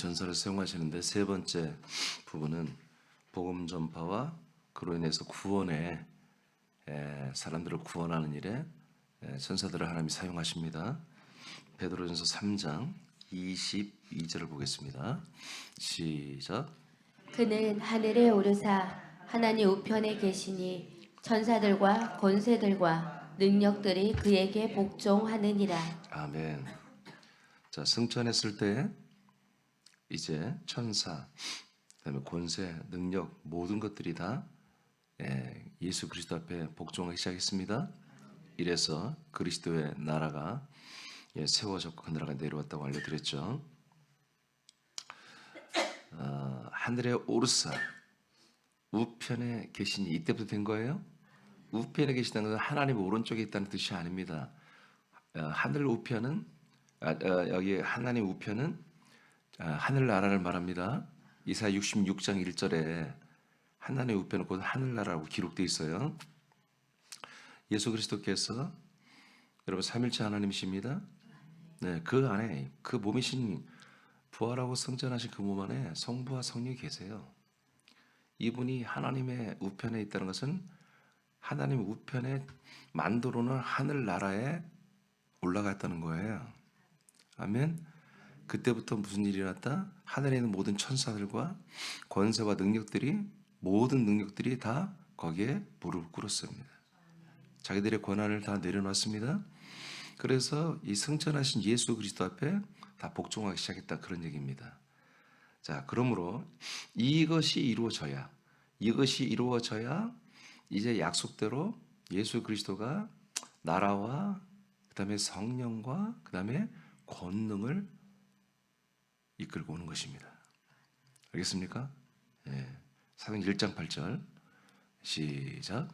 전설을 사용하시는데 세 번째 부분은 복음 전파와 그로 인해서 구원에 사람들을 구원하는 일에 전사들을 하나님이 사용하십니다. 베드로전서 3장 22절을 보겠습니다. 시작. 그는 하늘에 오르사 하나님 우편에 계시니 천사들과 권세들과 능력들이 그에게 복종하느니라. 아멘. 자, 승천했을 때 이제 천사, 그다음에 권세, 능력 모든 것들이 다 예수 그리스도 앞에 복종하기 시작했습니다. 이래서 그리스도의 나라가 세워졌고 그 나라가 내려왔다고 알려드렸죠. 하늘에 오르사 우편에 계시니 이때부터 된 거예요. 우편에 계시다는 것은 하나님 오른쪽에 있다는 뜻이 아닙니다. 하늘 우편은 여기 하나님 우편은 하늘나라를 말합니다. 이사야 66장 1절에 하나님의 우편은 곧 하늘나라라고 기록되어 있어요. 예수 그리스도께서 여러분 삼일체 하나님이십니다. 네, 그 안에 그 몸이신 부활하고 성전하신 그 몸 안에 성부와 성령이 계세요. 이분이 하나님의 우편에 있다는 것은 하나님 우편에 만들어놓은 하늘나라에 올라갔다는 거예요. 아멘. 그때부터 무슨 일이 일어났다? 하늘에 있는 모든 천사들과 권세와 능력들이 모든 능력들이 다 거기에 무릎을 꿇었습니다. 자기들의 권한을 다 내려놨습니다. 그래서 이 승천하신 예수 그리스도 앞에 다 복종하기 시작했다, 그런 얘기입니다. 자, 그러므로 이것이 이루어져야 이제 약속대로 예수 그리스도가 나라와 그다음에 성령과 그다음에 권능을 이끌고 오는 것입니다. 알겠습니까? 사도행 1장 8절 시작.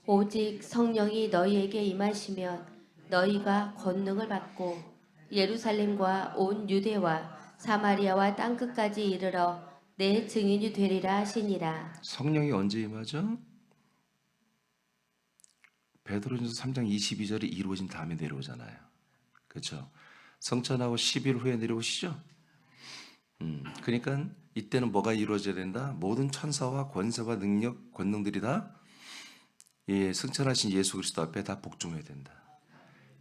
오직 성령이 너희에게 임하시면 너희가 권능을 받고 예루살렘과 온 유대와 사마리아와 땅끝까지 이르러 내 증인이 되리라 하시니라. 성령이 언제 임하죠? 베드로전서 3장 22절이 이루어진 다음에 내려오잖아요. 그렇죠? 성천하고 10일 후에 내려오시죠? 그러니까 이때는 뭐가 이루어져야 된다? 모든 천사와 권세와 능력, 권능들이 다 승천하신 예수 그리스도 앞에 다 복종해야 된다.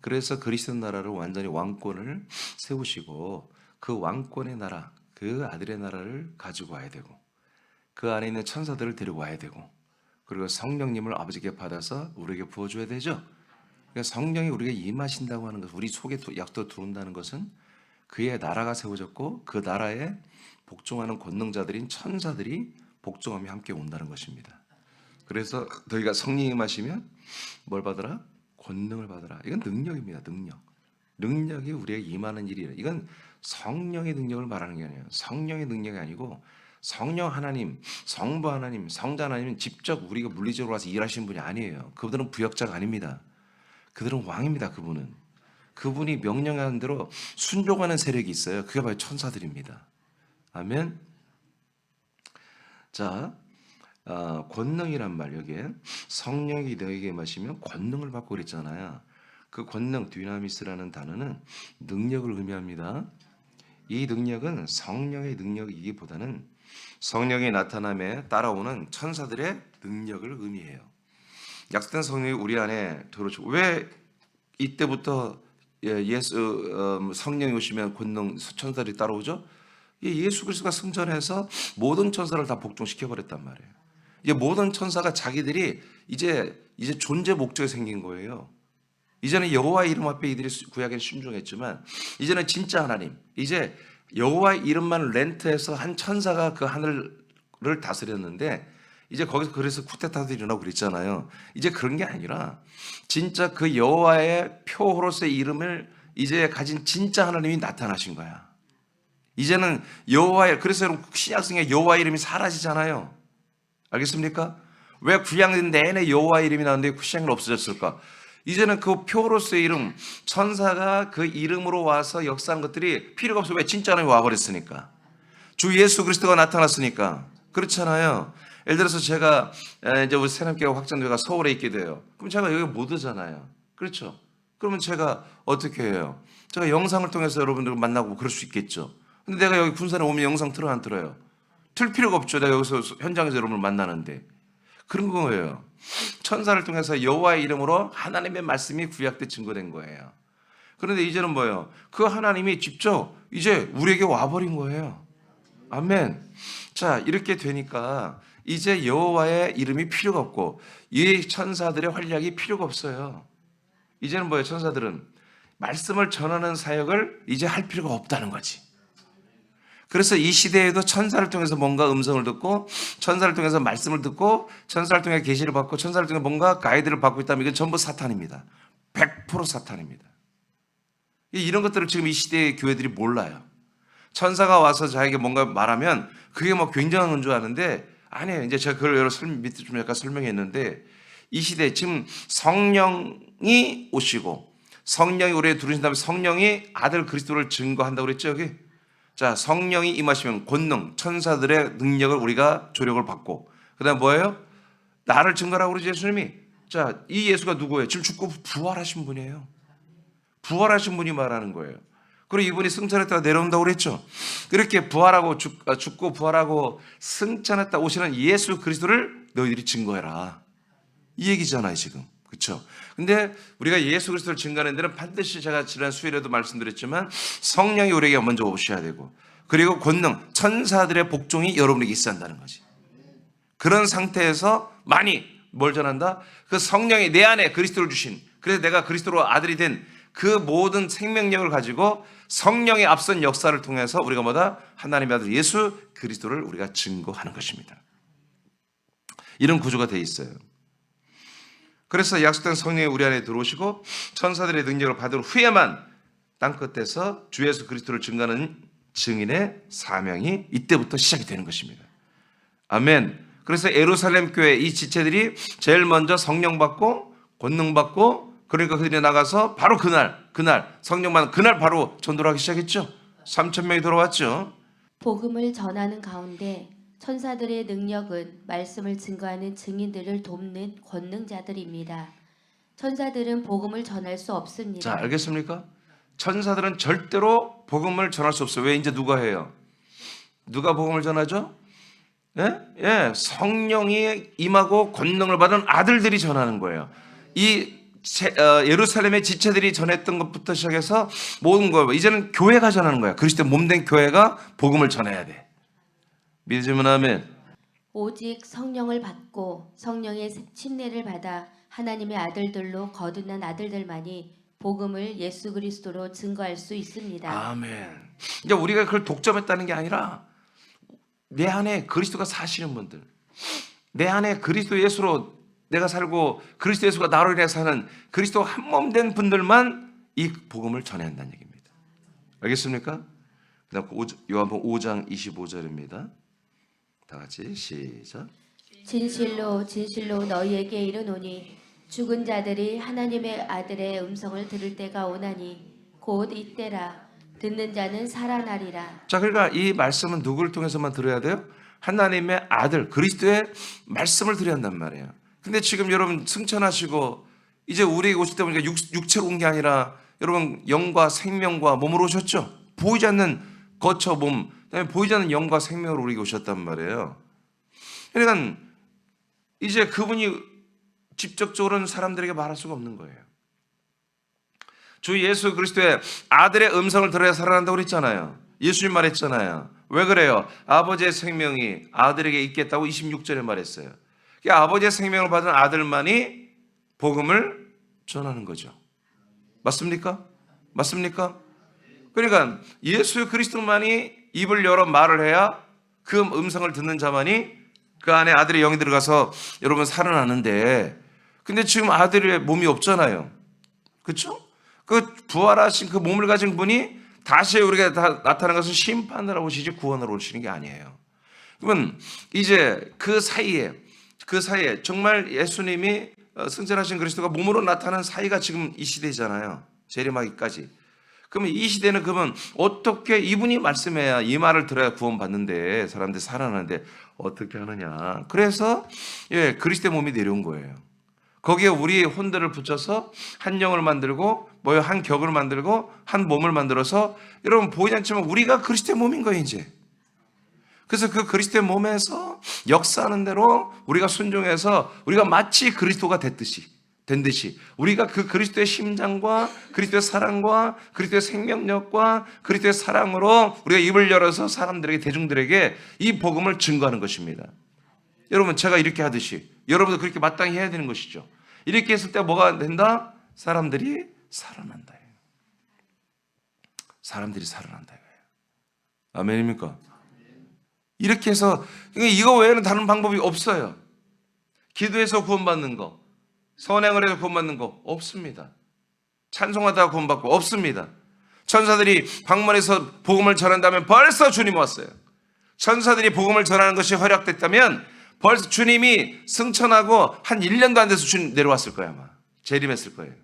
그래서 그리스도 나라를 완전히 왕권을 세우시고 그 왕권의 나라, 그 아들의 나라를 가지고 와야 되고 그 안에 있는 천사들을 데리고 와야 되고 그리고 성령님을 아버지께 받아서 우리에게 부어줘야 되죠. 그러니까 성령이 우리에게 임하신다고 하는 것, 우리 속에 약도 들어온다는 것은 그의 나라가 세워졌고 그 나라에 복종하는 권능자들인 천사들이 복종하며 함께 온다는 것입니다. 그래서 너희가 성령이 임하시면 뭘 받으라? 권능을 받으라. 이건 능력입니다. 능력이 우리에게 임하는 일이에요. 이건 성령의 능력을 말하는 게 아니에요. 성령의 능력이 아니고 성령 하나님, 성부 하나님, 성자 하나님은 직접 우리가 물리적으로 와서 일하시는 분이 아니에요. 그분들은 부역자가 아닙니다. 그들은 왕입니다. 그분이 명령하는 대로 순종하는 세력이 있어요. 그게 바로 천사들입니다. 아멘. 자, 권능이란 말, 여기에 성령이 너에게 마시면 권능을 받고 그랬잖아요. 그 권능, 디나미스라는 단어는 능력을 의미합니다. 이 능력은 성령의 능력이기보다는 성령의 나타남에 따라오는 천사들의 능력을 의미해요. 약속된 성령이 우리 안에 들어오죠. 왜 이때부터 성령이 오시면 권능, 천사들이 따라오죠? 예수 그리스도가 승천해서 모든 천사를 다 복종시켜 버렸단 말이에요. 이제 모든 천사가 자기들이 이제 존재 목적이 생긴 거예요. 이제는 여호와 이름 앞에 이들이 구약에 순종했지만 이제는 진짜 하나님, 이제 여호와 이름만 렌트해서 한 천사가 그 하늘을 다스렸는데 이제 거기서 그래서 쿠데타도 일어나고 그랬잖아요. 이제 그런 게 아니라 진짜 그 여호와의 표로서의 이름을 이제 가진 진짜 하나님이 나타나신 거야. 이제는 여호와의, 그래서 여러분 신약성에 여호와 이름이 사라지잖아요. 알겠습니까? 왜 구약 내내 여호와 이름이 나왔는데 신약은 없어졌을까? 이제는 그 표로서의 이름, 천사가 그 이름으로 와서 역사한 것들이 필요가 없어. 왜? 진짜 하나님이 와버렸으니까. 주 예수 그리스도가 나타났으니까. 그렇잖아요. 예를 들어서 제가 이제 우리 새남교회 확장교회가 서울에 있게 돼요. 그럼 제가 여기 못 오잖아요. 그렇죠? 그러면 제가 어떻게 해요? 제가 영상을 통해서 여러분들을 만나고 그럴 수 있겠죠. 근데 내가 여기 군산에 오면 영상 틀어 안 틀어요? 틀 필요가 없죠. 내가 여기서 현장에서 여러분을 만나는데. 그런 거예요. 천사를 통해서 여호와의 이름으로 하나님의 말씀이 구약 때 증거된 거예요. 그런데 이제는 뭐예요? 그 하나님이 직접 이제 우리에게 와버린 거예요. 아멘. 자, 이렇게 되니까 이제 여호와의 이름이 필요가 없고 이 천사들의 활약이 필요가 없어요. 이제는 뭐예요? 천사들은 말씀을 전하는 사역을 이제 할 필요가 없다는 거지. 그래서 이 시대에도 천사를 통해서 뭔가 음성을 듣고 천사를 통해서 말씀을 듣고 천사를 통해 계시를 받고 천사를 통해 뭔가 가이드를 받고 있다면 이건 전부 사탄입니다. 100% 사탄입니다. 이런 것들을 지금 이 시대의 교회들이 몰라요. 천사가 와서 자에게 뭔가 말하면 그게 뭐 굉장한 건 줄 아는데 아니에요. 이제 제가 그걸 여러 밑에 좀 약간 설명했는데 이 시대에 지금 성령이 오시고 성령이 우리에 들어오신 다음에 성령이 아들 그리스도를 증거한다고 그랬죠 여기? 자, 성령이 임하시면 권능, 천사들의 능력을 우리가 조력을 받고 그 다음 뭐예요? 나를 증거라고 그러지 예수님이. 자, 이 예수가 누구예요? 지금 죽고 부활하신 분이에요. 부활하신 분이 말하는 거예요. 그리고 이분이 승천했다가 내려온다고 그랬죠. 그렇게 부활하고 죽고 부활하고 승천했다 오시는 예수 그리스도를 너희들이 증거해라. 이 얘기잖아요 지금. 그렇죠? 근데 우리가 예수 그리스도를 증거하는 데는 반드시 제가 지난 수요일에도 말씀드렸지만 성령이 우리에게 먼저 오셔야 되고 그리고 권능, 천사들의 복종이 여러분에게 있어야 한다는 거지. 그런 상태에서 많이 뭘 전한다? 그 성령이 내 안에 그리스도를 주신, 그래서 내가 그리스도로 아들이 된 그 모든 생명력을 가지고 성령의 앞선 역사를 통해서 우리가 뭐다? 하나님의 아들 예수 그리스도를 우리가 증거하는 것입니다. 이런 구조가 돼 있어요. 그래서 약속된 성령이 우리 안에 들어오시고 천사들의 능력을 받은 후에만 땅끝에서 주 예수 그리스도를 증거하는 증인의 사명이 이때부터 시작이 되는 것입니다. 아멘. 그래서 예루살렘 교회 이 지체들이 제일 먼저 성령 받고 권능 받고 그러니까 그들이 나가서 바로 그날 성령 받은 그날 바로 전도를 하기 시작했죠. 3,000명이 돌아왔죠. 복음을 전하는 가운데 천사들의 능력은 말씀을 증거하는 증인들을 돕는 권능자들입니다. 천사들은 복음을 전할 수 없습니다. 자, 알겠습니까? 천사들은 절대로 복음을 전할 수 없어요. 왜? 이제 누가 해요? 누가 복음을 전하죠? 예, 성령이 임하고 권능을 받은 아들들이 전하는 거예요. 이 예루살렘의 지체들이 전했던 것부터 시작해서 모든 거 이제는 교회가 전하는 거야. 그리스도의 몸된 교회가 복음을 전해야 돼. 믿으시면 아멘. 오직 성령을 받고 성령의 침례를 받아 하나님의 아들들로 거듭난 아들들만이 복음을 예수 그리스도로 증거할 수 있습니다. 아멘. 이제 우리가 그걸 독점했다는 게 아니라 내 안에 그리스도가 사시는 분들, 내 안에 그리스도 예수로 내가 살고 그리스도 예수가 나로 인해 사는 그리스도 한 몸 된 분들만 이 복음을 전해야 한다는 얘기입니다. 알겠습니까? 그다음 요한복음 5장 25절입니다. 다 같이 시작. 진실로 진실로 너희에게 이르노니 죽은 자들이 하나님의 아들의 음성을 들을 때가 오나니 곧 이때라. 듣는 자는 살아나리라. 자, 그러니까 이 말씀은 누구를 통해서만 들어야 돼요? 하나님의 아들 그리스도의 말씀을 들어야 한단 말이에요. 근데 지금 여러분 승천하시고 이제 우리에게 오실 때 보니까 육체로 온 게 아니라 여러분 영과 생명과 몸으로 오셨죠? 보이지 않는 거처 몸, 그다음에 보이지 않는 영과 생명으로 우리에게 오셨단 말이에요. 그러니까 이제 그분이 직접적으로는 사람들에게 말할 수가 없는 거예요. 주 예수 그리스도의 아들의 음성을 들어야 살아난다고 그랬잖아요. 예수님 말했잖아요. 왜 그래요? 아버지의 생명이 아들에게 있겠다고 26절에 말했어요. 아버지의 생명을 받은 아들만이 복음을 전하는 거죠. 맞습니까? 맞습니까? 그러니까 예수 그리스도만이 입을 열어 말을 해야 그 음성을 듣는 자만이 그 안에 아들의 영이 들어가서 여러분 살아나는데, 근데 지금 아들의 몸이 없잖아요. 그렇죠? 그 부활하신 그 몸을 가진 분이 다시 우리가 나타난 것은 심판을 하고 오시지 구원을 오시는 게 아니에요. 그러면 이제 그 사이에 정말 예수님이 승천하신 그리스도가 몸으로 나타난 사이가 지금 이 시대잖아요. 재림하기까지. 그러면 이 시대는 그러면 어떻게 이분이 말씀해야 이 말을 들어야 구원받는데 사람들이 살아나는데 어떻게 하느냐. 그래서 그리스도의 몸이 내려온 거예요. 거기에 우리의 혼들을 붙여서 한 영을 만들고 뭐요? 한 격을 만들고 한 몸을 만들어서 여러분 보이지 않지만 우리가 그리스도의 몸인 거예요 이제. 그래서 그 그리스도의 몸에서 역사하는 대로 우리가 순종해서 우리가 마치 그리스도가 된 듯이 우리가 그 그리스도의 심장과 그리스도의 사랑과 그리스도의 생명력과 그리스도의 사랑으로 우리가 입을 열어서 사람들에게 대중들에게 이 복음을 증거하는 것입니다. 여러분 제가 이렇게 하듯이 여러분도 그렇게 마땅히 해야 되는 것이죠. 이렇게 했을 때 뭐가 된다? 사람들이 살아난다. 사람들이 살아난다. 아멘입니까? 이렇게 해서 이거 외에는 다른 방법이 없어요. 기도해서 구원받는 거, 선행을 해서 구원받는 거 없습니다. 찬송하다가 구원받고 없습니다. 천사들이 방문해서 복음을 전한다면 벌써 주님 왔어요. 천사들이 복음을 전하는 것이 허락됐다면 벌써 주님이 승천하고 한 1년도 안 돼서 주님 내려왔을 거예요. 아마 재림했을 거예요.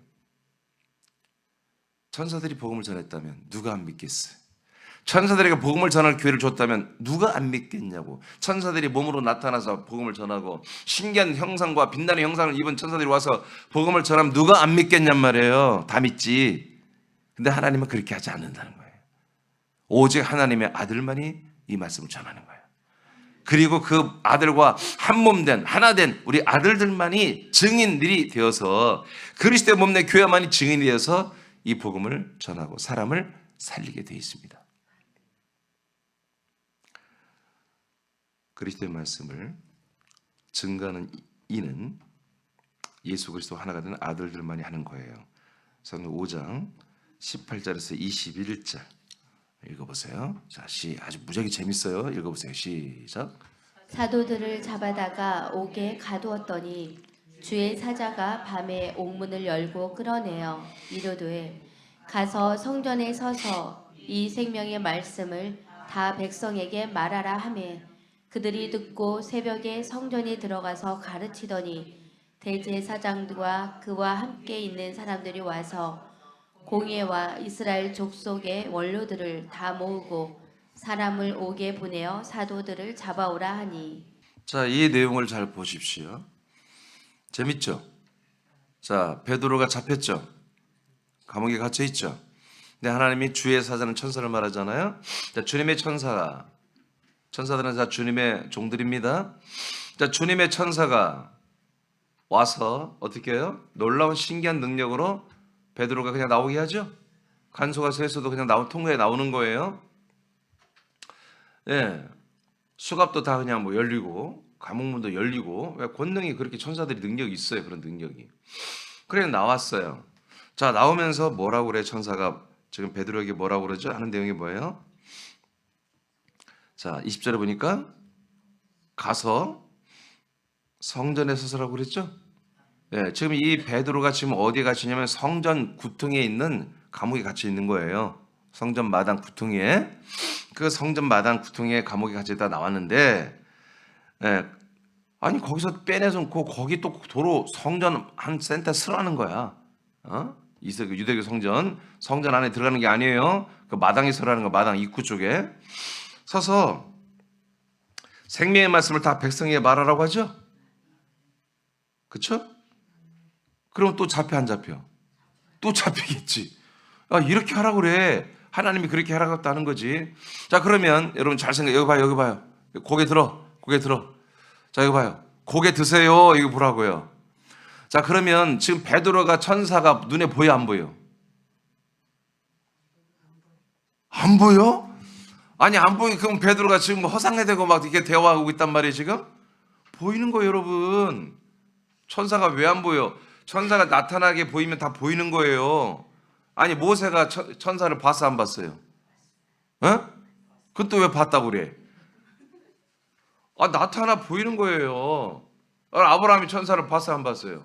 천사들이 복음을 전했다면 누가 안 믿겠어요? 천사들에게 복음을 전할 기회를 줬다면 누가 안 믿겠냐고. 천사들이 몸으로 나타나서 복음을 전하고 신기한 형상과 빛나는 형상을 입은 천사들이 와서 복음을 전하면 누가 안 믿겠냔 말이에요. 다 믿지. 근데 하나님은 그렇게 하지 않는다는 거예요. 오직 하나님의 아들만이 이 말씀을 전하는 거예요. 그리고 그 아들과 한 몸 된 하나 된 우리 아들들만이 증인들이 되어서 그리스도의 몸 내 교회만이 증인이 되어서 이 복음을 전하고 사람을 살리게 되어 있습니다. 그리스도의 말씀을 증거하는 이는 예수 그리스도 하나가 되는 아들들만이 하는 거예요. 성경 5장 18절에서 21절 읽어보세요. 자, 아주 무지하게 재밌어요. 읽어보세요. 시작. 사도들을 잡아다가 옥에 가두었더니 주의 사자가 밤에 옥문을 열고 끌어내어 이르되 가서 성전에 서서 이 생명의 말씀을 다 백성에게 말하라 하매 그들이 듣고 새벽에 성전에 들어가서 가르치더니 대제사장들과 그와 함께 있는 사람들이 와서 공회와 이스라엘 족속의 원로들을 다 모으고 사람을 옥에 보내어 사도들을 잡아오라 하니. 자, 이 내용을 잘 보십시오. 재밌죠? 자, 베드로가 잡혔죠? 감옥에 갇혀 있죠? 근데 하나님이 주의 사자는 천사를 말하잖아요. 자, 주님의 천사들은 다 주님의 종들입니다. 자, 주님의 천사가 와서 어떻게 해요? 놀라운 신기한 능력으로 베드로가 그냥 나오게 하죠. 간소가 세서도 그냥 통로에 나오는 거예요. 예, 수갑도 다 그냥 뭐 열리고 감옥문도 열리고. 왜? 권능이 그렇게 천사들이 능력이 있어요. 그런 능력이. 그래 나왔어요. 자, 나오면서 뭐라고 그래? 천사가 지금 베드로에게 뭐라고 그러죠? 하는 내용이 뭐예요? 자, 20절에 보니까 가서 성전에 서서라고 그랬죠? 예, 지금 이 베드로가 지금 어디에 갇혀 있냐면 성전 구퉁에 있는 감옥에 갇혀 있는 거예요. 성전 마당 구퉁에. 그 성전 마당 구퉁에 감옥에 갇혀 있다 나왔는데, 예, 아니 거기서 빼내서 놓고 거기 또 도로 성전 한 센터 쓰라는 거야. 유대교 성전 안에 들어가는 게 아니에요. 그 마당에 서라는 거. 마당 입구 쪽에 서서 생명의 말씀을 다 백성에게 말하라고 하죠. 그렇죠? 그럼 또 잡혀 안 잡혀? 또 잡히겠지. 이렇게 하라고 그래. 하나님이 그렇게 하라고 했다는 거지. 자, 그러면 여러분 잘 생각해. 여기 봐요. 고개 들어. 자, 여기 봐요. 고개 드세요. 이거 보라고요. 자, 그러면 지금 베드로가 천사가 눈에 보여 안 보여? 안 보여? 아니 안 보이. 그럼 베드로가 지금 허상해대고 막 이렇게 대화하고 있단 말이에요. 지금 보이는 거예요, 여러분. 천사가 왜 안 보여? 천사가 나타나게 보이면 다 보이는 거예요. 아니 모세가 천사를 봤어 안 봤어요? 그것도 왜 봤다고 그래? 나타나 보이는 거예요. 아브라함이 천사를 봤어 안 봤어요?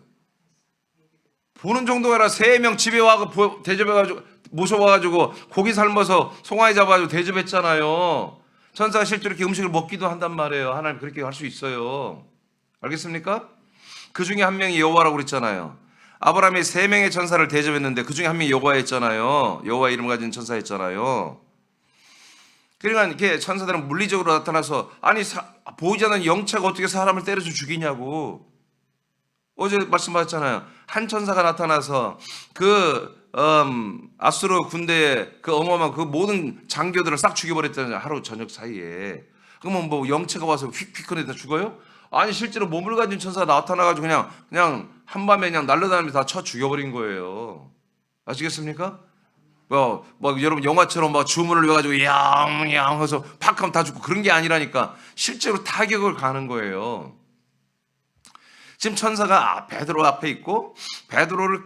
보는 정도가 아니라 3명 집에 와서 대접해가지고 모셔와가지고 고기 삶아서 송아지 잡아가지고 대접했잖아요. 천사가 실제로 이렇게 음식을 먹기도 한단 말이에요. 하나님 그렇게 할 수 있어요. 알겠습니까? 그 중에 한 명이 여호와라고 그랬잖아요. 아브라함이 3명의 천사를 대접했는데 그 중에 한 명이 여호와였잖아요. 여호와 이름을 가진 천사였잖아요. 그러니까 이렇게 천사들은 물리적으로 나타나서 보이지 않는 영체가 어떻게 사람을 때려서 죽이냐고. 어제 말씀하셨잖아요. 한 천사가 나타나서 아수르 군대의 그 어마어마한 그 모든 장교들을 싹 죽여버렸잖아요. 하루 저녁 사이에. 그러면 뭐 영체가 와서 휙휙 꺼내다 죽어요? 아니 실제로 몸을 가진 천사가 나타나가지고 그냥 한밤에 그냥 날려다니면서 다 쳐 죽여버린 거예요. 아시겠습니까? 막 여러분 영화처럼 막 주문을 외가지고 양양 해서 팍 하면 다 죽고 그런 게 아니라니까. 실제로 타격을 가는 거예요. 지금 천사가 베드로 앞에 있고 베드로를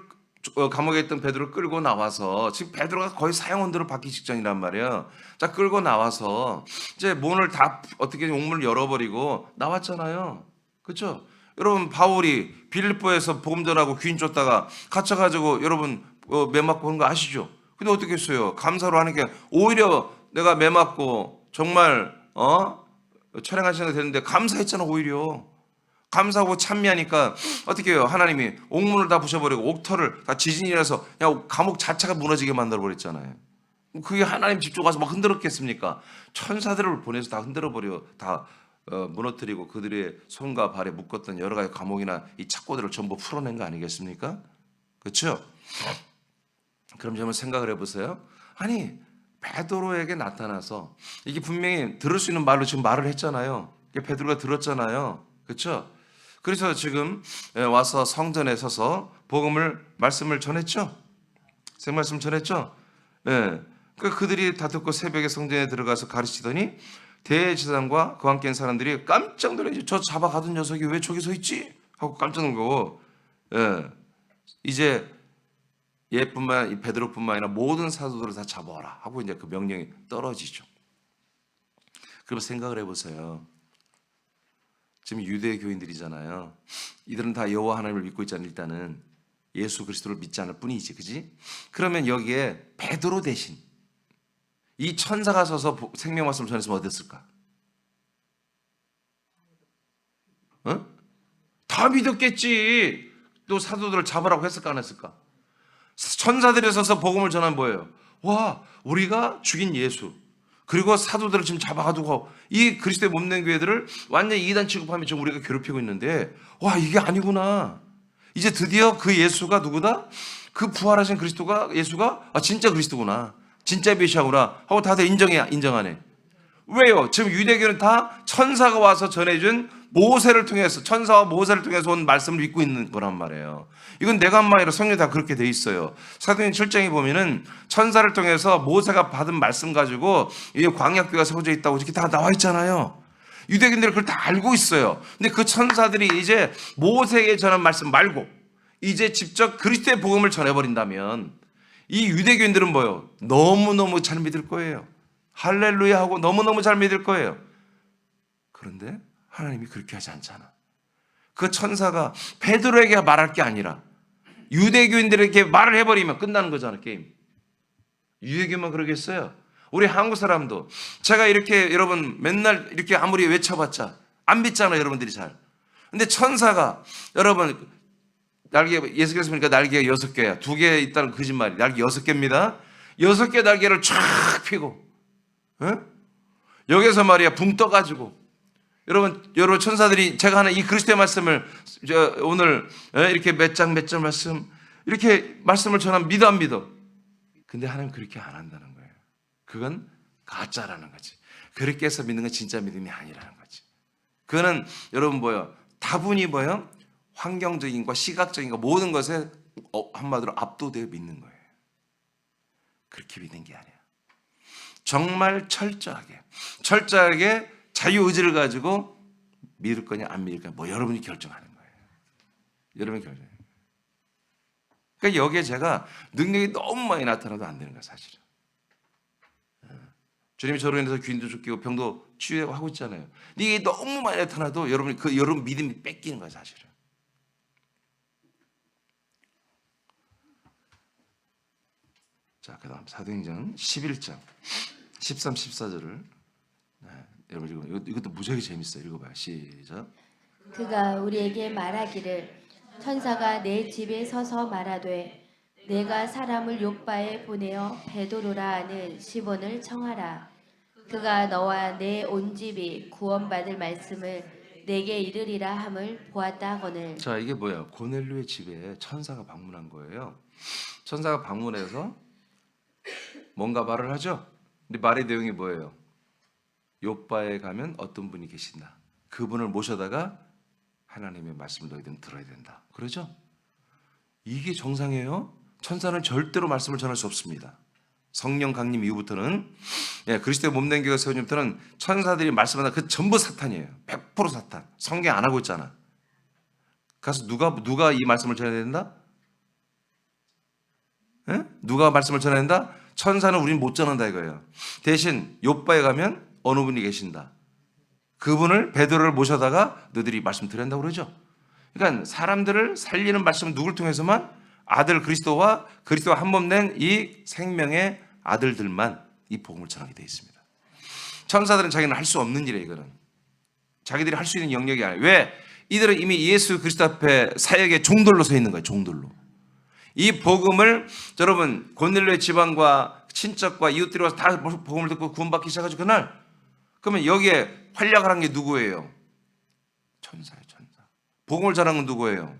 감옥에 있던 베드로를 끌고 나와서 지금 베드로가 거의 사형원들을 받기 직전이란 말이에요. 자, 끌고 나와서 이제 문을 다 어떻게 옥문을 열어버리고 나왔잖아요. 그렇죠? 여러분 바울이 빌립보에서 복음 전하고 귀인 쫓다가 갇혀가지고 여러분 매 맞고 그런 거 아시죠? 근데 어떻게 했어요? 감사로 하는 게 오히려 내가 매 맞고 정말 촬영한 시간이 됐는데 감사했잖아. 오히려 감사하고 찬미하니까 어떻게 해요? 하나님이 옥문을 다 부셔버리고 옥터를 다 지진이라서 그냥 감옥 자체가 무너지게 만들어버렸잖아요. 그게 하나님 집중 가서 막 흔들었겠습니까? 천사들을 보내서 다 흔들어버려 다 무너뜨리고 그들의 손과 발에 묶었던 여러 가지 감옥이나 이 착고들을 전부 풀어낸 거 아니겠습니까? 그렇죠? 그럼 좀 생각을 해보세요. 아니 베드로에게 나타나서 이게 분명히 들을 수 있는 말로 지금 말을 했잖아요. 베드로가 들었잖아요. 그렇죠? 그래서 지금 와서 성전에 서서 말씀을 전했죠. 말씀 전했죠. 예. 그들이 다 듣고 새벽에 성전에 들어가서 가르치더니 대제사장과 그와 함께 있는 사람들이 깜짝 놀라지. 저 잡아가던 녀석이 왜 저기 서 있지? 하고 깜짝 놀고, 예. 이제 얘뿐만 베드로뿐만 아니라 모든 사도들을 다 잡아와라 하고 이제 그 명령이 떨어지죠. 그럼 생각을 해보세요. 지금 유대 교인들이잖아요. 이들은 다 여호와 하나님을 믿고 있잖아요. 일단은 예수 그리스도를 믿지 않을 뿐이지, 그지? 그러면 여기에 베드로 대신 이 천사가 서서 생명 말씀을 전했으면 어땠을까? 다 믿었겠지. 또 사도들을 잡으라고 했을까 안 했을까? 천사들이 서서 복음을 전한 뭐예요? 와, 우리가 죽인 예수 그리고 사도들을 지금 잡아가두고 이 그리스도의 몸된 교회들을 완전히 이단 취급하며 지금 우리가 괴롭히고 있는데, 와, 이게 아니구나. 이제 드디어 그 예수가 누구다? 그 부활하신 그리스도가 예수가 진짜 그리스도구나. 진짜 메시아구나 하고 다들 인정하네. 왜요? 지금 유대교는 다 천사가 와서 전해준 모세를 통해서, 천사와 모세를 통해서 온 말씀을 믿고 있는 거란 말이에요. 이건 내가 한 말이 아니라 성경에 다 그렇게 돼 있어요. 사도행 7장에 보면은 천사를 통해서 모세가 받은 말씀 가지고 이 광야교회가 세워져 있다고 이렇게 다 나와 있잖아요. 유대인들은 그걸 다 알고 있어요. 근데 그 천사들이 이제 모세에게 전한 말씀 말고 이제 직접 그리스도의 복음을 전해버린다면 이 유대교인들은 뭐예요? 너무너무 잘 믿을 거예요. 할렐루야 하고 너무너무 잘 믿을 거예요. 그런데 하나님이 그렇게 하지 않잖아. 그 천사가 베드로에게 말할 게 아니라 유대교인들에게 말을 해버리면 끝나는 거잖아, 게임. 유대교만 그러겠어요? 우리 한국 사람도 제가 이렇게 여러분 맨날 이렇게 아무리 외쳐봤자 안 믿잖아요, 여러분들이 잘. 근데 천사가 여러분 날개, 예수께서 보니까 날개가 6개야. 2개 있다는 거짓말이. 날개 6개입니다. 6개 날개를 쫙 펴고 여기서 말이야 붕 떠가지고 여러분 천사들이 제가 하는 이 그리스도의 말씀을 오늘 이렇게 몇 장 말씀 이렇게 말씀을 전하면 믿어 안 믿어? 근데 하나님 그렇게 안 한다는 거예요. 그건 가짜라는 거지. 그렇게 해서 믿는 건 진짜 믿음이 아니라는 거지. 그거는 여러분 다분히 환경적인 거 시각적인 거 모든 것에 한마디로 압도되어 믿는 거예요. 그렇게 믿는 게 아니야. 정말 철저하게 자유의지를 가지고 믿을 거냐 안 믿을 거냐 여러분이 결정하는 거예요. 여러분이 결정해요. 그러니까 여기에 제가 능력이 너무 많이 나타나도 안 되는 거예요, 사실은. 주님이 저로 인해서 귀인도 쫓기고 병도 치유하고 있잖아요. 근데 이게 너무 많이 나타나도 여러분 믿음이 뺏기는 거예요, 사실은. 자, 그 다음 사도행전 11장 13, 14절을 여러분 읽어봐요. 이것도 무지하게 재밌어요. 읽어봐요. 시작. 그가 우리에게 말하기를 천사가 내 집에 서서 말하되 내가 사람을 욥바에 보내어 베드로라 하는 시몬을 청하라. 그가 너와 내 온 집이 구원받을 말씀을 내게 이르리라 함을 보았다 하거늘. 자, 이게 뭐야? 고넬료의 집에 천사가 방문한 거예요. 천사가 방문해서 뭔가 말을 하죠. 근데 말의 내용이 뭐예요? 욥바에 가면 어떤 분이 계신다. 그분을 모셔다가 하나님의 말씀을 너희들은 들어야 된다. 그러죠? 이게 정상이에요. 천사는 절대로 말씀을 전할 수 없습니다. 성령 강림 이후부터는, 그리스도의 몸된 교회가 세워지부터는 천사들이 말씀하다 그 전부 사탄이에요. 100% 사탄. 성경 안 하고 있잖아. 그래서 누가 이 말씀을 전해야 된다? 누가 말씀을 전해야 된다? 천사는 우리는 못 전한다 이거예요. 대신 욥바에 가면 어느 분이 계신다. 그분을 베드로를 모셔다가 너희들이 말씀 드려야 한다고 그러죠. 그러니까 사람들을 살리는 말씀은 누굴 통해서만? 아들 그리스도와 그리스도와 한 몸 된 이 생명의 아들들만 이 복음을 전하게 되어 있습니다. 천사들은 자기는 할 수 없는 일이에요. 이거는 자기들이 할 수 있는 영역이 아니에요. 왜? 이들은 이미 예수 그리스도 앞에 사역의 종들로 서 있는 거예요. 종들로. 이 복음을 여러분 고넬료의 집안과 친척과 이웃들이 와서 다 복음을 듣고 구원받기 시작하죠. 그날 그러면 여기에 활약을 한 게 누구예요? 천사예요. 천사. 복음을 전한 건 누구예요?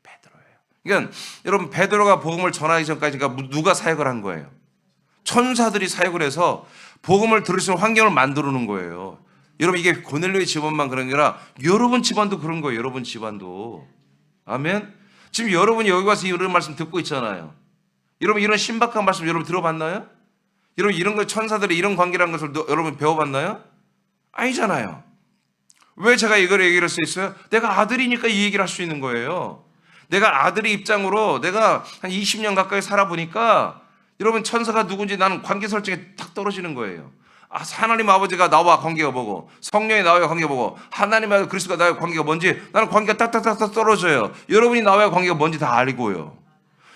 베드로예요. 그러니까 여러분 베드로가 복음을 전하기 전까지 누가 사역을 한 거예요? 천사들이 사역을 해서 복음을 들을 수 있는 환경을 만들어 놓은 거예요. 여러분 이게 고넬료의 집안만 그런 게 아니라 여러분 집안도 그런 거예요. 여러분 집안도. 아멘. 지금 여러분이 여기 와서 이런 말씀 듣고 있잖아요. 여러분 이런 신박한 말씀 여러분 들어봤나요? 여러분 이런 거 천사들이 이런 관계라는 것을 여러분 배워봤나요? 아니잖아요. 왜 제가 이걸 얘기를 할 수 있어요? 내가 아들이니까 이 얘기를 할 수 있는 거예요. 내가 아들의 입장으로 내가 한 20년 가까이 살아보니까 여러분 천사가 누군지 나는 관계 설정에 탁 떨어지는 거예요. 하나님 아버지가 나와 관계가 뭐고 성령이 나와야 관계가 뭐고 하나님과 그리스도가 나와야 관계가 뭔지 나는 관계가 딱딱딱딱 떨어져요. 여러분이 나와야 관계가 뭔지 다 알고요.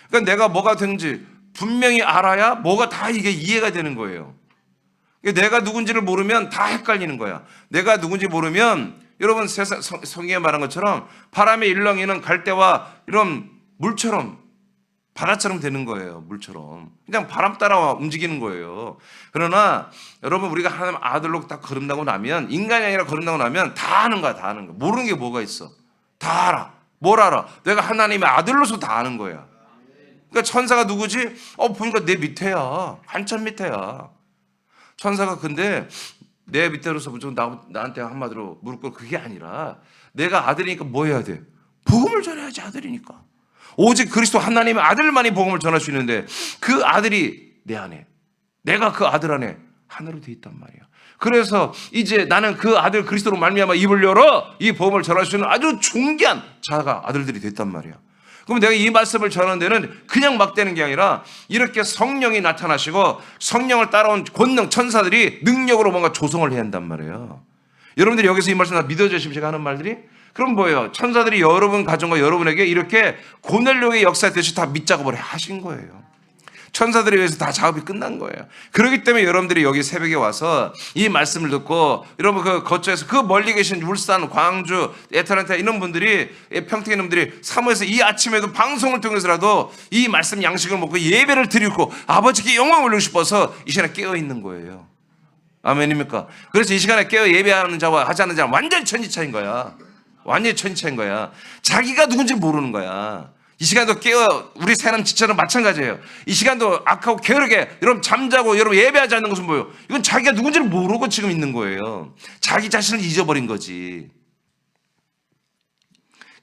그러니까 내가 뭐가 되는지 분명히 알아야 뭐가 다 이게 이해가 되는 거예요. 내가 누군지를 모르면 다 헷갈리는 거야. 내가 누군지 모르면 여러분 성경에 말한 것처럼 바람에 일렁이는 갈대와 이런 물처럼 바다처럼 되는 거예요. 물처럼 그냥 바람 따라 움직이는 거예요. 그러나 여러분 우리가 하나님 아들로 딱 거듭나고 나면 인간이 아니라 거듭나고 나면 다 아는 거야. 다 아는 거야. 모르는 게 뭐가 있어. 다 알아. 뭘 알아? 내가 하나님의 아들로서 다 아는 거야. 그러니까 천사가 누구지? 보니까 내 밑에야. 한참 밑에야. 천사가 근데 내 밑에로서 무조건 나한테 한마디로 무릎 꿇고 그게 아니라 내가 아들이니까 뭐 해야 돼? 복음을 전해야지. 아들이니까. 오직 그리스도 하나님의 아들만이 복음을 전할 수 있는데 그 아들이 내 안에, 내가 그 아들 안에 하나로 돼 있단 말이야. 그래서 이제 나는 그 아들 그리스도로 말미암아 입을 열어 이 복음을 전할 수 있는 아주 존귀한 자가 아들들이 됐단 말이야. 그럼 내가 이 말씀을 전하는 데는 그냥 막 되는 게 아니라 이렇게 성령이 나타나시고 성령을 따라온 권능 천사들이 능력으로 뭔가 조성을 해야 한단 말이에요. 여러분들이 여기서 이 말씀 다 믿어주시면 제가 하는 말들이 그럼 뭐예요? 천사들이 여러분 가정과 여러분에게 이렇게 고넬료의 역사했듯이 다 밑작업을 하신 거예요. 천사들에 의해서 다 작업이 끝난 거예요. 그렇기 때문에 여러분들이 여기 새벽에 와서 이 말씀을 듣고 여러분 그 거처에서 그 멀리 계신 울산, 광주, 애틀랜타 이런 분들이 평택 이놈들이 사모에서 이 아침에도 방송을 통해서라도 이 말씀 양식을 먹고 예배를 드리고 아버지께 영광을 올리고 싶어서 이 시간에 깨어 있는 거예요. 아멘입니까? 그래서 이 시간에 깨어 예배하는 자와 하지 않는 자는 완전히 천지차인 거야. 완전히 천지차인 거야. 자기가 누군지 모르는 거야. 이 시간도 깨어 우리 새는 지체는 마찬가지예요. 이 시간도 악하고 게으르게 여러분 잠자고 여러분 예배하지 않는 것은 뭐예요? 이건 자기가 누군지를 모르고 지금 있는 거예요. 자기 자신을 잊어버린 거지.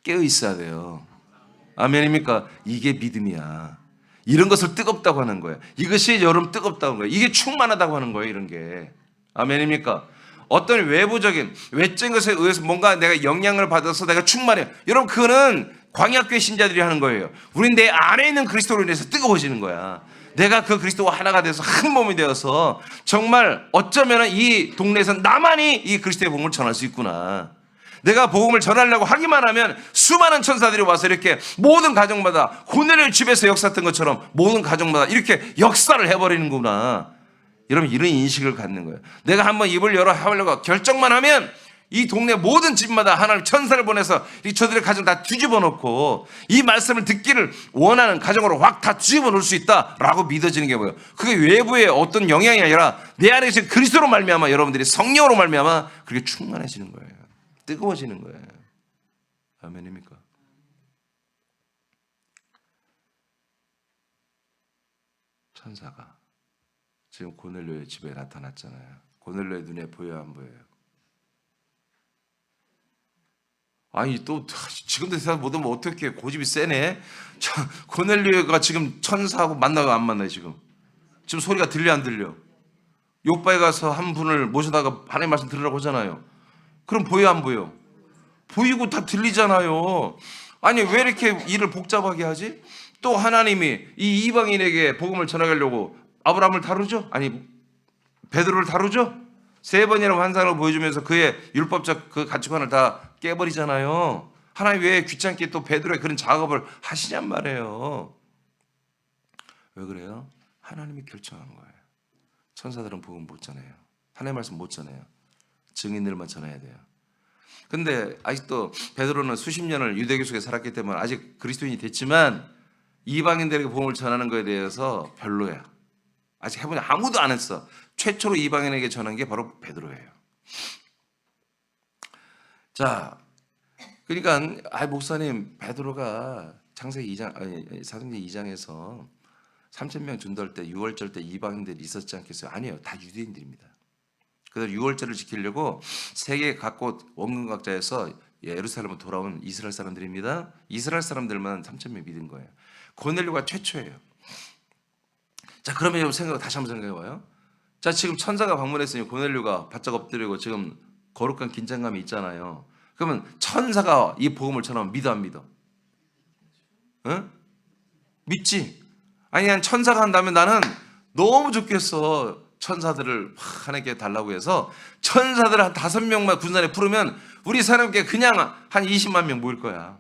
깨어 있어야 돼요. 아멘입니까? 이게 믿음이야. 이런 것을 뜨겁다고 하는 거예요. 이것이 여러분 뜨겁다고 하는 거예요. 이게 충만하다고 하는 거예요. 이런 게. 아멘입니까? 어떤 외부적인 외적인 것에 의해서 뭔가 내가 영향을 받아서 내가 충만해요. 여러분 그거는 광야교회 신자들이 하는 거예요. 우린 내 안에 있는 그리스도로 인해서 뜨거워지는 거야. 내가 그 그리스도와 하나가 돼서 한 몸이 되어서 정말 어쩌면 이 동네에서 나만이 이 그리스도의 복음을 전할 수 있구나. 내가 복음을 전하려고 하기만 하면 수많은 천사들이 와서 이렇게 모든 가정마다 고넬료 집에서 역사했던 것처럼 모든 가정마다 이렇게 역사를 해버리는구나. 여러분 이런 인식을 갖는 거예요. 내가 한번 입을 열어 하려고 결정만 하면 이 동네 모든 집마다 하나님 천사를 보내서 저들의 가정 다 뒤집어 놓고 이 말씀을 듣기를 원하는 가정으로 확 다 뒤집어 놓을 수 있다라고 믿어지는 게 뭐예요? 그게 외부의 어떤 영향이 아니라 내 안에 계신 그리스도로 말미암아 여러분들이 성령으로 말미암아 그렇게 충만해지는 거예요. 뜨거워지는 거예요. 아멘입니까? 천사가 지금 고넬료의 집에 나타났잖아요. 고넬료의 눈에 보여요, 안 보여요? 아니 또 지금도 대답 못하면 어떻게 고집이 세네. 고넬료가 지금 천사하고 만나고 안 만나요? 지금 소리가 들려 안 들려? 요바에 가서 한 분을 모셔다가 하나님 말씀 들으라고 하잖아요. 그럼 보여 안 보여? 보이고 다 들리잖아요. 아니 왜 이렇게 일을 복잡하게 하지? 또 하나님이 이 이방인에게 복음을 전하려고 아브라함을 다루죠? 아니 베드로를 다루죠? 3번이라고 환상을 보여주면서 그의 율법적 그 가치관을 다 깨버리잖아요. 하나님 왜 귀찮게 또 베드로의 그런 작업을 하시냔 말이에요. 왜 그래요? 하나님이 결정한 거예요. 천사들은 복음 못 전해요. 하나님의 말씀 못 전해요. 증인들만 전해야 돼요. 근데 아직도 베드로는 수십 년을 유대교 속에 살았기 때문에 아직 그리스도인이 됐지만 이방인들에게 복음을 전하는 것에 대해서 별로야. 아직 해보니 아무도 안 했어. 최초로 이방인에게 전한 게 바로 베드로예요. 자, 그러니까 목사님 베드로가 창세기 2장 사도행전 2장에서 3,000명 준도할 때 6월절 때 이방인들이 있었지 않겠어요? 아니에요. 다 유대인들입니다. 그래서 6월절을 지키려고 세계 각곳 원근각자에서 예루살렘으로 돌아온 이스라엘 사람들입니다. 이스라엘 사람들만 3,000명 믿은 거예요. 고넬료가 최초예요. 자, 그러면 다시 한번 생각해봐요. 자, 지금 천사가 방문했으니 고넬료가 바짝 엎드리고 지금 거룩한 긴장감이 있잖아요. 그러면 천사가 이 복음을 전하면 믿어 안 믿어? 응? 믿지? 아니 난 천사가 한다면 나는 너무 좋겠어. 천사들을 하나님께 달라고 해서 천사들 한 5명만 군산에 풀으면 우리 사람께 그냥 한 20만 명 모일 거야.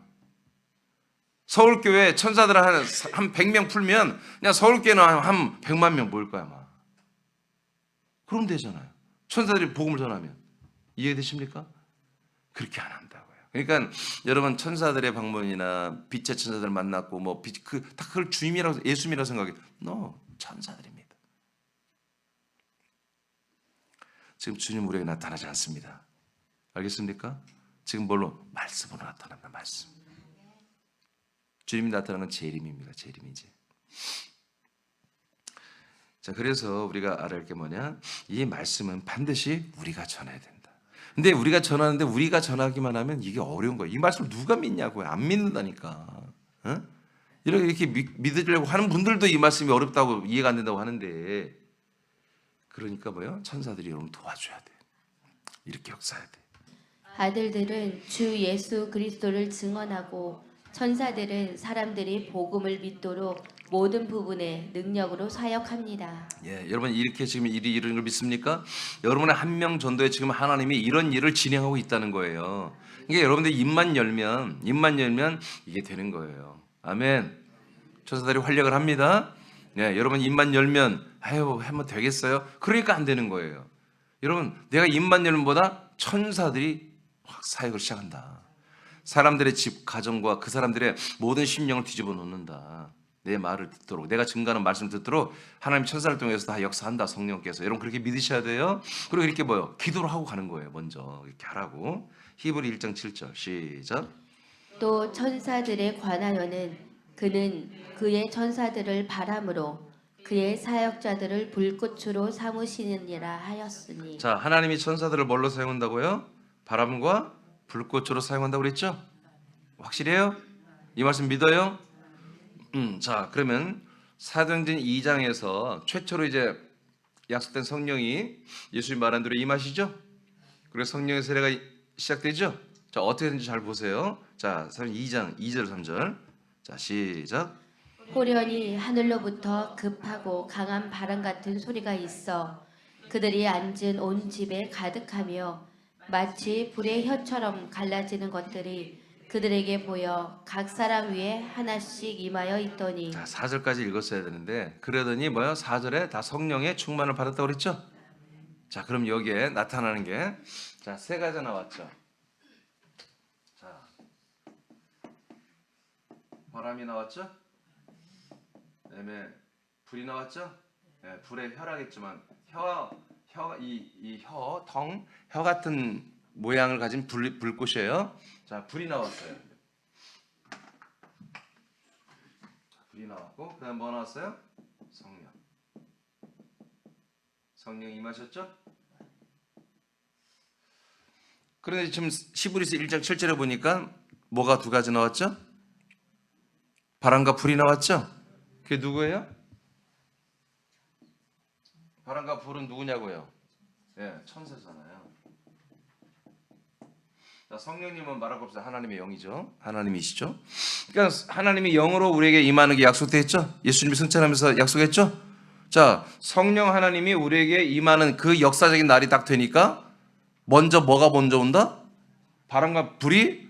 서울교회 천사들 한 100명 풀면 그냥 서울교회는 한 100만 명 모일 거야 아마. 그럼 되잖아요. 천사들이 복음을 전하면. 이해되십니까? 그렇게 안 한다고요. 그러니까 여러분 천사들의 방문이나 빛의 천사들을 만났고 뭐 다 그걸 주님이라고 예수님이라고 생각해. No, 천사들입니다. 지금 주님 우리에게 나타나지 않습니다. 알겠습니까? 지금 뭘로? 말씀으로 나타납니다. 말씀. 주님이 나타나는 건 재림입니다. 재림이지. 자, 그래서 우리가 알아야 할 게 뭐냐? 이 말씀은 반드시 우리가 전해야 된다. 근데 우리가 전하는데 우리가 전하기만 하면 이게 어려운 거예요. 이 말씀을 누가 믿냐고요? 안 믿는다니까. 어? 이렇게 믿으려고 하는 분들도 이 말씀이 어렵다고 이해가 안 된다고 하는데, 그러니까 뭐요? 천사들이 여러분 도와줘야 돼. 이렇게 역사해야 돼. 아들들은 주 예수 그리스도를 증언하고 천사들은 사람들이 복음을 믿도록 모든 부분에 능력으로 사역합니다. 예, 여러분 이렇게 지금 일이 이루는 걸 믿습니까? 여러분의 한 명 전도에 지금 하나님이 이런 일을 진행하고 있다는 거예요. 그러니까 여러분들 입만 열면 이게 되는 거예요. 아멘. 천사들이 활약을 합니다. 네, 여러분 입만 열면 하면 되겠어요? 그러니까 안 되는 거예요. 여러분 내가 입만 열는 보다 천사들이 확 사역을 시작한다. 사람들의 집, 가정과 그 사람들의 모든 심령을 뒤집어 놓는다. 내 말을 듣도록, 내가 증거하는 말씀을 듣도록 하나님 천사를 통해서 다 역사한다. 성령께서. 여러분 그렇게 믿으셔야 돼요. 그리고 이렇게 기도를 하고 가는 거예요. 먼저 이렇게 하라고. 히브리 1장 7절 시작. 또 천사들에 관하여는 그는 그의 천사들을 바람으로 그의 사역자들을 불꽃으로 삼으시느니라 하였으니. 자, 하나님이 천사들을 뭘로 사용한다고요? 바람과 불꽃으로 사용한다고 그랬죠? 확실해요? 이 말씀 믿어요? 자, 그러면 사도행전 2장에서 최초로 이제 약속된 성령이 예수님 말한 대로 임하시죠? 그리고 성령의 세례가 시작되죠? 자, 어떻게 되는지 잘 보세요. 자, 사도행전 2장 2절 3절. 자, 시작. 호련히 하늘로부터 급하고 강한 바람 같은 소리가 있어 그들이 앉은 온 집에 가득하며 마치 불의 혀처럼 갈라지는 것들이 그들에게 보여 각 사람 위에 하나씩 임하여 있더니. 자, 4절까지 읽었어야 되는데 그러더니 4절에 다 성령의 충만을 받았다고 그랬죠? 자, 그럼 여기에 나타나는 게 자, 3가지 나왔죠. 자, 바람이 나왔죠? 그다음에 불이 나왔죠? 불의 혀라겠지만 혀 같은 모양을 가진 불꽃이에요. 자, 불이 나왔어요. 불이 나왔고 그다음 뭐 나왔어요? 성령. 성령 임하셨죠? 그런데 지금 히브리서 1장 7절에 보니까 뭐가 두 가지 나왔죠? 바람과 불이 나왔죠? 그게 누구예요? 바람과 불은 누구냐고요? 예, 천사잖아요. 자, 성령님은 말할 거 없어요. 하나님의 영이죠. 하나님이시죠. 그러니까 하나님이 영으로 우리에게 임하는 게 약속됐죠. 예수님이 승천하면서 약속했죠. 자, 성령 하나님이 우리에게 임하는 그 역사적인 날이 딱 되니까 먼저 뭐가 먼저 온다? 바람과 불이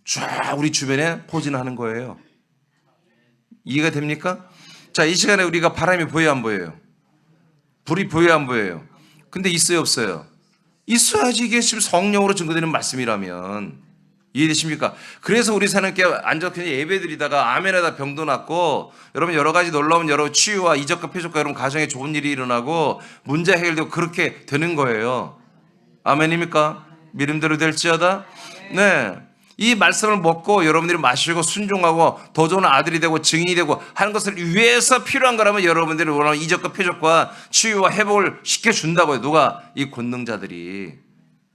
쫙 우리 주변에 포진하는 거예요. 이해가 됩니까? 자, 이 시간에 우리가 바람이 보여요, 안 보여요? 불이 보여요, 안 보여요? 근데 있어요, 없어요? 있어야지. 이게 지금 성령으로 증거되는 말씀이라면. 이해되십니까? 그래서 우리 사람께 앉아서 그냥 예배드리다가 아멘하다 병도 낫고, 여러분 여러 가지 놀라운 여러 치유와 이적과 표적과 여러분 가정에 좋은 일이 일어나고 문제 해결되고 그렇게 되는 거예요. 아멘입니까? 믿음대로 될지어다. 네. 이 말씀을 먹고 여러분들이 마시고 순종하고 더 좋은 아들이 되고 증인이 되고 하는 것을 위해서 필요한 거라면 여러분들이 원하는 이적과 표적과 치유와 회복을 시켜준다고요. 누가? 이 권능자들이,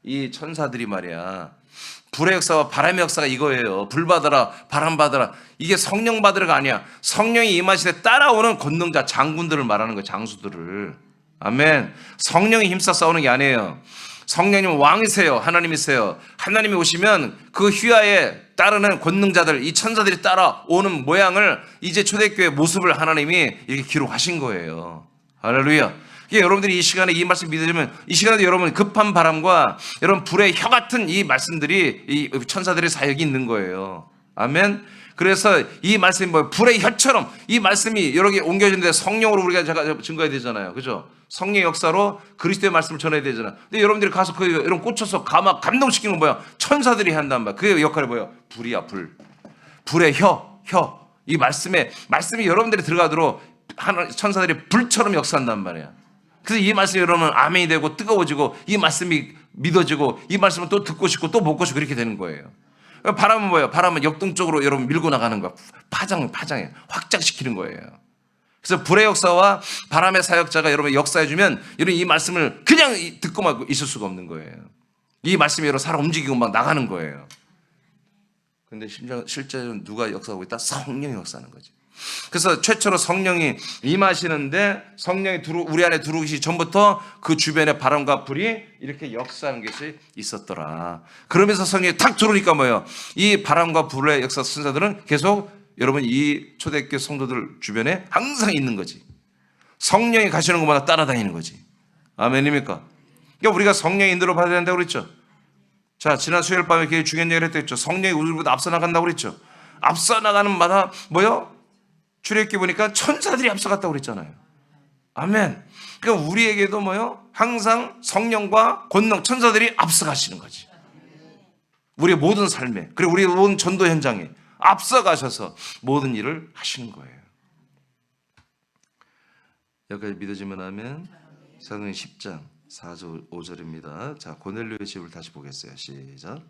이 천사들이 말이야. 불의 역사와 바람의 역사가 이거예요. 불 받아라, 바람 받아라. 이게 성령 받으라가 아니야. 성령이 임하실 때 따라오는 권능자, 장군들을 말하는 거예요. 장수들을. 아멘. 성령이 힘써 싸우는 게 아니에요. 성령님은 왕이세요. 하나님이세요. 하나님이 오시면 그 휘하에 따르는 권능자들, 이 천사들이 따라오는 모양을 이제 초대교회 모습을 하나님이 이렇게 기록하신 거예요. 할렐루야. 이게 여러분들이 이 시간에 이 말씀 믿으면 이 시간에도 여러분 급한 바람과 여러분 불의 혀 같은 이 말씀들이 이 천사들의 사역이 있는 거예요. 아멘. 그래서 이 말씀이 뭐 불의 혀처럼 이 말씀이 여러 개 옮겨지는데 성령으로 우리가 제가 증거해야 되잖아요. 그죠? 성령의 역사로 그리스도의 말씀을 전해야 되잖아요. 근데 여러분들이 가서 그 이런 꽂혀서 감동시키는 건 뭐야? 천사들이 한단 말이야. 그의 역할이 뭐야? 불이야, 불. 불의 혀. 이 말씀이 여러분들이 들어가도록 천사들이 불처럼 역사한단 말이야. 그래서 이 말씀이 여러분 아멘이 되고 뜨거워지고 이 말씀이 믿어지고 이 말씀을 또 듣고 싶고 또 먹고 싶고 그렇게 되는 거예요. 바람은 뭐예요? 바람은 역동적으로 여러분 밀고 나가는 거야. 파장해. 확장시키는 거예요. 그래서 불의 역사와 바람의 사역자가 여러분 역사해주면 여러분 이 말씀을 그냥 듣고만 있을 수가 없는 거예요. 이 말씀이 여러분 살아 움직이고 막 나가는 거예요. 근데 실제로는 누가 역사하고 있다? 성령이 역사하는 거지. 그래서 최초로 성령이 임하시는데 성령이 우리 안에 들어오기 전부터 그 주변에 바람과 불이 이렇게 역사하는 것이 있었더라. 그러면서 성령이 탁 들어오니까 뭐예요? 이 바람과 불의 역사 천사들은 계속 여러분 이 초대교회 성도들 주변에 항상 있는 거지. 성령이 가시는 것마다 따라다니는 거지. 아멘입니까? 그러니까 우리가 성령의 인도를 받아야 된다고 그랬죠. 자, 지난 수요일 밤에 굉장히 중요한 얘기를 했죠. 성령이 우리보다 앞서 나간다고 그랬죠. 앞서 나가는 마다 뭐요? 출애굽기 보니까 천사들이 앞서갔다고 그랬잖아요. 아멘. 그러니까 우리에게도 뭐요? 항상 성령과 권능 천사들이 앞서가시는 거지. 우리의 모든 삶에, 그리고 우리의 모든 전도 현장에 앞서가셔서 모든 일을 하시는 거예요. 여기까지 믿어지면 아멘. 사도행 10장 4절 5절입니다. 자, 고넬료의 집을 다시 보겠어요. 시작.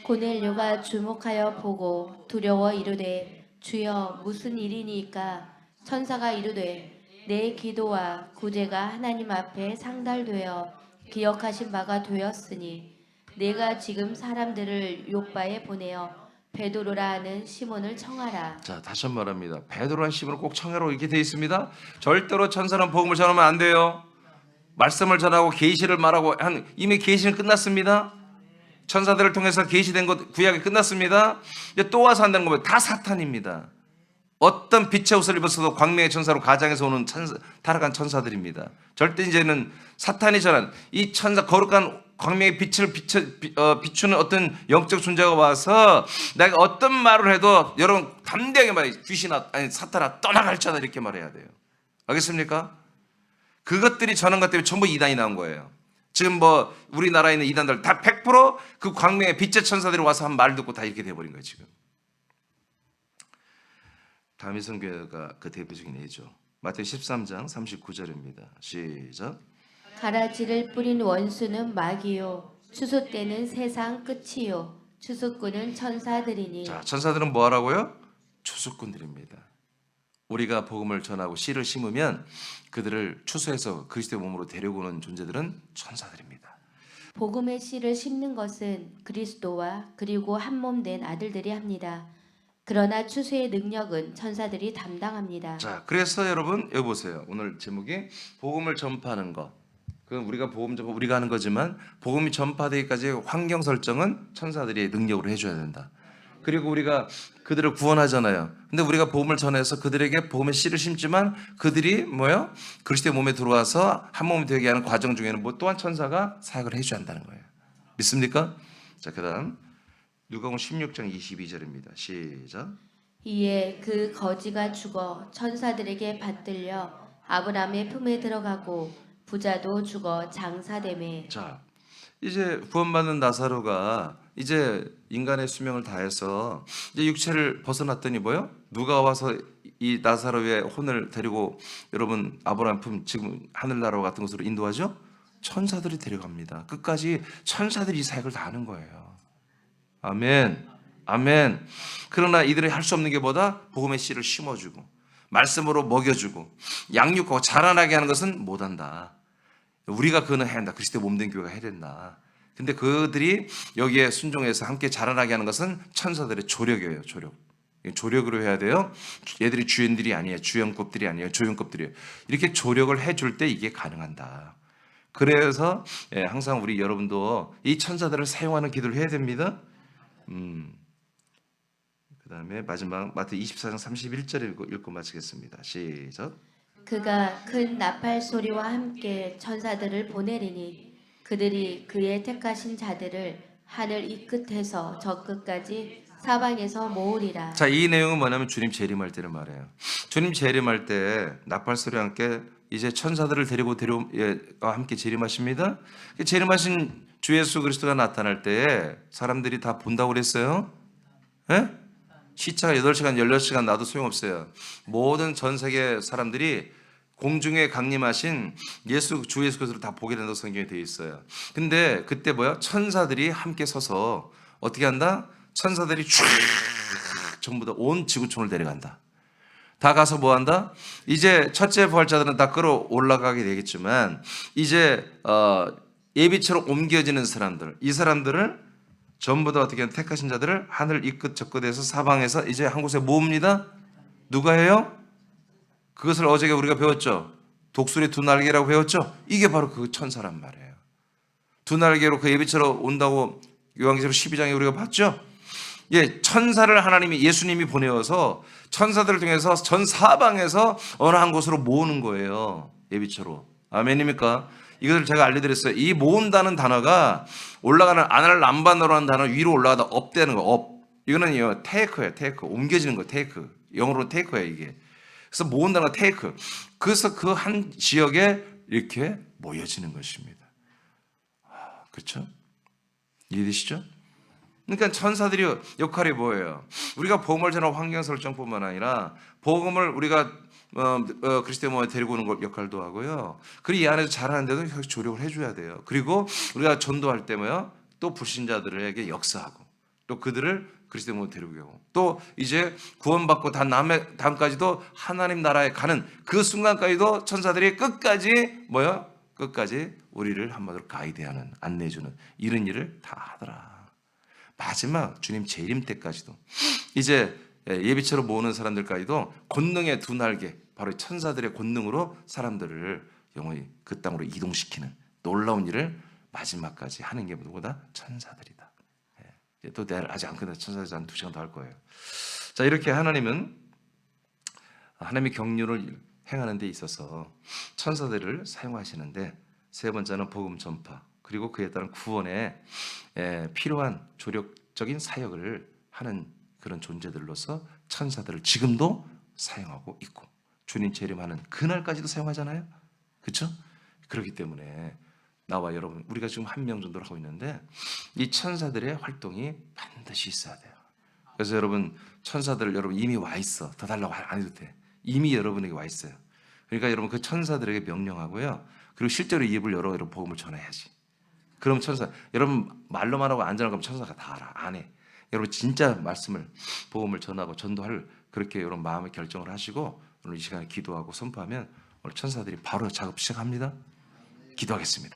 고넬료가 주목하여 보고 두려워 이르되 주여 무슨 일이니까? 천사가 이르되 내 기도와 구제가 하나님 앞에 상달되어 기억하신 바가 되었으니 내가 지금 사람들을 요바에 보내어 베드로라 하는 시몬을 청하라. 자, 다시 한번 말합니다. 베드로라는 시몬을 꼭 청하라고 이렇게 되어 있습니다. 절대로 천사는 복음을 전하면 안 돼요. 말씀을 전하고 계시를 말하고 이미 계시는 끝났습니다. 천사들을 통해서 계시된 것 구약이 끝났습니다. 이제 또 와서 한다는 거면 다 사탄입니다. 어떤 빛의 옷을 입었어도 광명의 천사로 가장에서 오는 타락한 천사들입니다. 절대 이제는 사탄이 전한 이 천사 거룩한 광명의 빛을 비추는 어떤 영적 존재가 와서 내가 어떤 말을 해도 여러분 담대하게 말해. 귀신아 아니 사탄아 떠나갈지어다 이렇게 말해야 돼요. 알겠습니까? 그것들이 전한 것 때문에 전부 이단이 나온 거예요. 지금 뭐 우리나라에 있는 이단들 다 100% 그 광명의 빛의 천사들이 와서 한 말 듣고 다 이렇게 돼버린 거예요. 지금 다미성교회가 그 대표적인 예죠. 마태오 13장 39절입니다. 시작. 가라지를 뿌린 원수는 마귀요 추수 때는 세상 끝이요 추수꾼은 천사들이니. 자, 천사들은 뭐 하라고요? 추수꾼들입니다. 우리가 복음을 전하고 씨를 심으면 그들을 추수해서 그리스도의 몸으로 데려오는 존재들은 천사들입니다. 복음의 씨를 심는 것은 그리스도와 그리고 한 몸 된 아들들이 합니다. 그러나 추수의 능력은 천사들이 담당합니다. 자, 그래서 여러분 여기 보세요. 오늘 제목이 복음을 전파하는 것. 그건 우리가 복음 전파 우리가 하는 거지만 복음이 전파되기까지 환경 설정은 천사들이 능력으로 해줘야 된다. 그리고 우리가 그들을 구원하잖아요. 근데 우리가 복음을 전해서 그들에게 복음의 씨를 심지만 그들이 뭐요? 그리스도의 몸에 들어와서 한 몸이 되게 하는 과정 중에는 뭐 또한 천사가 사역을 해줘야 한다는 거예요. 믿습니까? 자, 그다음 누가복음 16장 22절입니다. 시작. 이에 그 거지가 죽어 천사들에게 받들려 아브라함의 품에 들어가고 부자도 죽어 장사되매. 자, 이제 구원받는 나사로가 이제 인간의 수명을 다해서 이제 육체를 벗어났더니 뭐요? 누가 와서 이 나사로의 혼을 데리고 여러분 아브라함 품 지금 하늘나라와 같은 곳으로 인도하죠? 천사들이 데려갑니다. 끝까지 천사들이 이 사역을 다 하는 거예요. 아멘. 아멘. 그러나 이들이 할 수 없는 게 뭐다? 복음의 씨를 심어주고 말씀으로 먹여주고 양육하고 자라나게 하는 것은 못한다. 우리가 그거는 해야 한다. 그리스도의 몸된 교회가 해야 된다. 근데 그들이 여기에 순종해서 함께 자라나게 하는 것은 천사들의 조력이에요. 조력. 조력으로 해야 돼요. 얘들이 주인들이 아니에요. 주연급들이 아니에요. 조연급들이에요. 이렇게 조력을 해줄 때 이게 가능한다. 그래서 항상 우리 여러분도 이 천사들을 사용하는 기도를 해야 됩니다. 그 다음에 마지막 마태 24장 31절 읽고 마치겠습니다. 시작. 그가 큰 나팔 소리와 함께 천사들을 보내리니 그들이 그의 택하신 자들을 하늘 이 끝에서 저 끝까지 사방에서 모으리라. 자, 이 내용은 뭐냐면 주님 재림할 때를 말해요. 주님 재림할 때 나팔 소리와 함께 이제 천사들을 데리고 함께 재림하십니다. 재림하신 주 예수 그리스도가 나타날 때 사람들이 다 본다고 그랬어요. 예? 시차가 8시간, 16시간 나도 소용없어요. 모든 전 세계 사람들이 공중에 강림하신 주 예수 그리스도를 다 보게 된다고 성경에 되어 있어요. 근데 그때 뭐야? 천사들이 함께 서서 어떻게 한다? 천사들이 쫙 전부 다 온 지구촌을 데려간다. 다 가서 뭐 한다? 이제 첫째 부활자들은 다 끌어올라가게 되겠지만 이제 예비처럼 옮겨지는 사람들, 이 사람들을 전부 다 어떻게 택하신 자들을 하늘 이 끝 저 끝에서 사방에서 이제 한 곳에 모읍니다. 누가 해요? 그것을 어제 우리가 배웠죠. 독수리 두 날개라고 배웠죠. 이게 바로 그 천사란 말이에요. 두 날개로 그 예비처럼 온다고 요한계시록 12장에 우리가 봤죠. 예, 천사를 하나님이 예수님이 보내어서 천사들을 통해서 전 사방에서 어느 한 곳으로 모으는 거예요. 예비처로. 아멘입니까? 이것을 제가 알려드렸어요. 이 모은다는 단어가 올라가는 아날 람반으로 하는 단어 위로 올라가다 업되는 거. 업. 이거는 테이크예요. 테이크. 옮겨지는 거. 테이크. 영어로 테이크예요. 이게. 그래서 모은다는 거 테이크. 그래서 그 한 지역에 이렇게 모여지는 것입니다. 그렇죠? 이해되시죠? 그러니까 천사들이 역할이 뭐예요? 우리가 복음을 전하고 환경 설정뿐만 아니라 복음을 우리가 그리스도의 몸에 데리고 오는 걸 역할도 하고요. 그리고 이 안에서 잘하는데도 조력을 해줘야 돼요. 그리고 우리가 전도할 때 뭐요? 또 불신자들에게 역사하고 또 그들을 그리스도의 몸에 데리고 오고 또 이제 구원받고 다음까지도 하나님 나라에 가는 그 순간까지도 천사들이 끝까지 뭐요? 끝까지 우리를 한마디로 가이드하는 안내해주는 이런 일을 다 하더라. 마지막 주님 재림 때까지도 이제 예비처럼 모으는 사람들까지도 권능의 두 날개 바로 천사들의 권능으로 사람들을 영원히 그 땅으로 이동시키는 놀라운 일을 마지막까지 하는 게 누구다? 천사들이다. 또 내일 아직 안 끝나 천사들이 한 2시간 더 할 거예요. 자, 이렇게 하나님은 하나님의 경륜을 행하는 데 있어서 천사들을 사용하시는데 세 번째는 복음 전파 그리고 그에 따른 구원에 필요한 조력적인 사역을 하는 그런 존재들로서 천사들을 지금도 사용하고 있고 주님 재림하는 그날까지도 사용하잖아요. 그렇죠? 그렇기 때문에 나와 여러분 우리가 지금 1명 정도를 하고 있는데 이 천사들의 활동이 반드시 있어야 돼요. 그래서 여러분 천사들 여러분 이미 와 있어. 더 달라고 안 해도 돼. 이미 여러분에게 와 있어요. 그러니까 여러분 그 천사들에게 명령하고요. 그리고 실제로 입을 열어 여러분 복음을 전해야지. 그럼 천사, 여러분 말로만 하고 안전할 거면 천사가 다 알아. 안 해. 여러분 진짜 말씀을, 복음을 전하고 전도할 그렇게 여러분 마음의 결정을 하시고 오늘 이 시간에 기도하고 선포하면 오늘 천사들이 바로 작업 시작합니다. 기도하겠습니다.